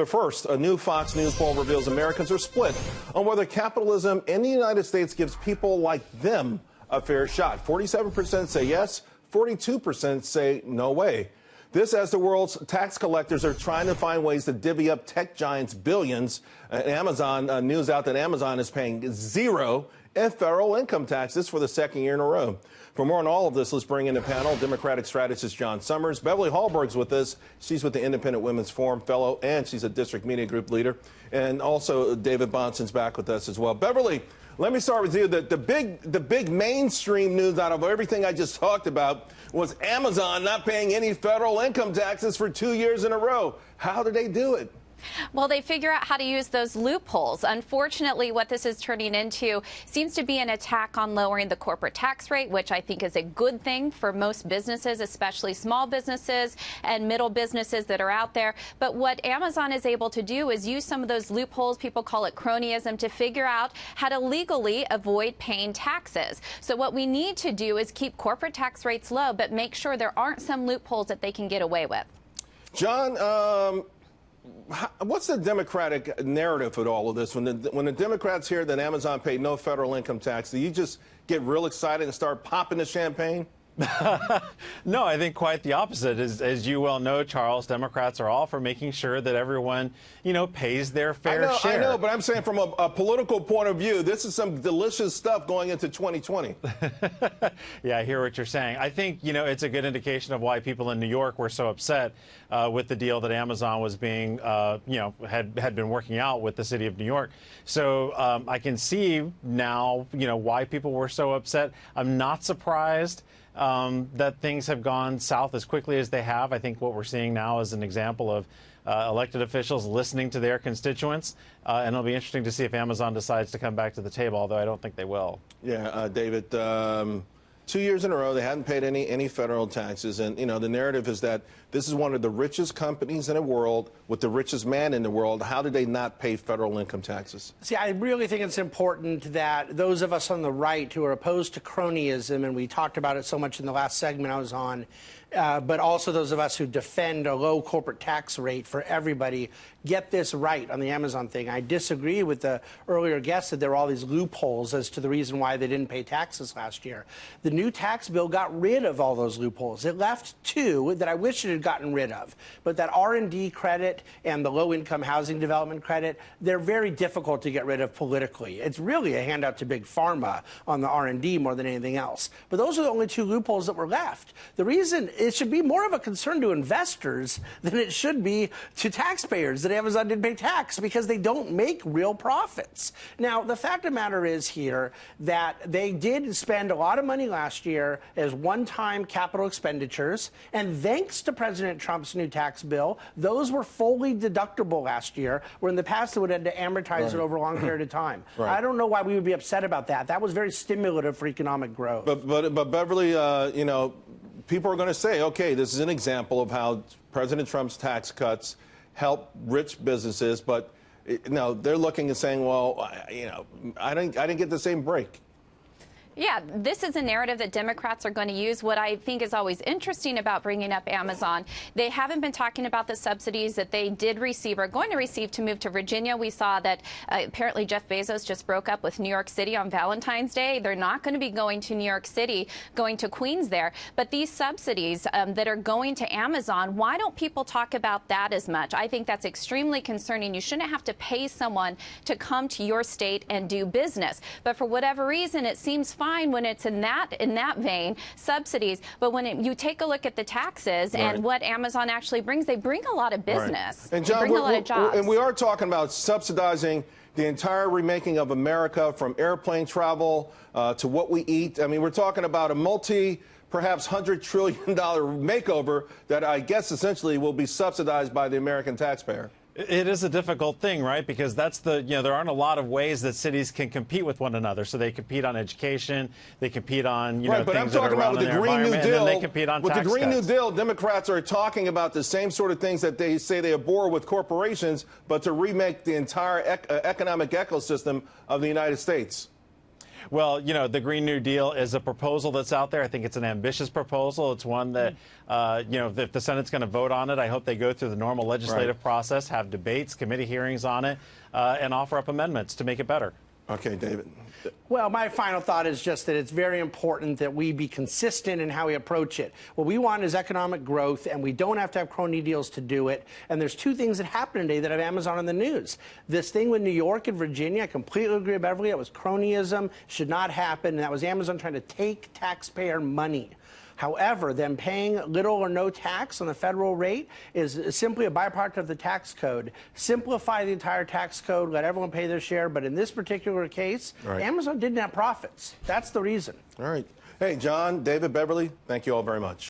But first, a new Fox News poll reveals Americans are split on whether capitalism in the United States gives people like them a fair shot. 47% say yes, 42% say no way. This as the world's tax collectors are trying to find ways to divvy up tech giants billions. Amazon news out that Amazon is paying zero in federal income taxes for the second year in a row. For more on all of this, let's bring in the panel Democratic strategist John Summers. Beverly Hallberg's with us. She's with the Independent Women's Forum fellow, and she's a district media group leader. And also David Bonson's back with us as well. Beverly, let me start with you. The big mainstream news out of everything I just talked about was Amazon not paying any federal income taxes for 2 years in a row. How did they do it? Well, they figure out how to use those loopholes. Unfortunately, what this is turning into seems to be an attack on lowering the corporate tax rate, which I think is a good thing for most businesses, especially small businesses and middle businesses that are out there. But what Amazon is able to do is use some of those loopholes, people call it cronyism, to figure out how to legally avoid paying taxes. So what we need to do is keep corporate tax rates low, but make sure there aren't some loopholes that they can get away with. John, what's the Democratic narrative with all of this? When the Democrats hear that Amazon paid no federal income tax, do you just get real excited and start popping the champagne? No, I think quite the opposite. As you well know, Charles, Democrats are all for making sure that everyone, pays their fair share. I know, but I'm saying from a political point of view, this is some delicious stuff going into 2020. Yeah, I hear what you're saying. I think, it's a good indication of why people in New York were so upset with the deal that Amazon was being, had been working out with the city of New York. So I can see now, why people were so upset. I'm not surprised that things have gone south as quickly as they have. I think what we're seeing now is an example of elected officials listening to their constituents, and it'll be interesting to see if Amazon decides to come back to the table, although I don't think they will. Yeah, David, 2 years in a row, they hadn't paid any federal taxes. And, the narrative is that this is one of the richest companies in the world with the richest man in the world. How did they not pay federal income taxes? See, I really think it's important that those of us on the right who are opposed to cronyism, and we talked about it so much in the last segment I was on, but also those of us who defend a low corporate tax rate for everybody, get this right on the Amazon thing. I disagree with the earlier guest that there were all these loopholes as to the reason why they didn't pay taxes last year. The new tax bill got rid of all those loopholes. It left two that I wish it had gotten rid of. But that R&D credit and the low-income housing development credit, they're very difficult to get rid of politically. It's really a handout to Big Pharma on the R&D more than anything else. But those are the only two loopholes that were left. The reason it should be more of a concern to investors than it should be to taxpayers that Amazon didn't pay tax, because they don't make real profits. Now, the fact of the matter is here that they did spend a lot of money last year as one-time capital expenditures, and thanks to President Trump's new tax bill, those were fully deductible last year, where in the past they would have had to amortize it over a long period of time. Right. I don't know why we would be upset about that. That was very stimulative for economic growth. But Beverly, people are going to say, okay, this is an example of how President Trump's tax cuts help rich businesses, but they're looking and saying, well, I didn't get the same break. Yeah, this is a narrative that Democrats are going to use. What I think is always interesting about bringing up Amazon, they haven't been talking about the subsidies that they did receive or going to receive to move to Virginia. We saw that apparently Jeff Bezos just broke up with New York City on Valentine's Day. They're not going to be going to New York City, going to Queens there. But these subsidies that are going to Amazon, why don't people talk about that as much? I think that's extremely concerning. You shouldn't have to pay someone to come to your state and do business. But for whatever reason, it seems fine when it's in that vein, subsidies. But when you take a look at the taxes and what Amazon actually brings, they bring a lot of business. And John, they bring a lot of jobs. And we are talking about subsidizing the entire remaking of America, from airplane travel to what we eat. I mean, we're talking about a perhaps $100 trillion makeover that I guess essentially will be subsidized by the American taxpayer. It is a difficult thing, right? Because that's there aren't a lot of ways that cities can compete with one another. So they compete on education, they compete on, right, but things I'm talking about with the Green New Deal. They compete on with tax the Green cuts. New Deal, Democrats are talking about the same sort of things that they say they abhor with corporations, but to remake the entire economic ecosystem of the United States. Well, you know, the Green New Deal is a proposal that's out there. I think it's an ambitious proposal. It's one that, you know, if the Senate's going to vote on it, I hope they go through the normal legislative process, have debates, committee hearings on it, and offer up amendments to make it better. Okay, David. Well, my final thought is just that it's very important that we be consistent in how we approach it. What we want is economic growth, and we don't have to have crony deals to do it. And there's two things that happened today that have Amazon in the news. This thing with New York and Virginia, I completely agree with Beverly. It was cronyism, should not happen, and that was Amazon trying to take taxpayer money. However, them paying little or no tax on the federal rate is simply a byproduct of the tax code. Simplify the entire tax code, let everyone pay their share. But in this particular case, Amazon didn't have profits. That's the reason. All right. Hey, John, David, Beverly, thank you all very much.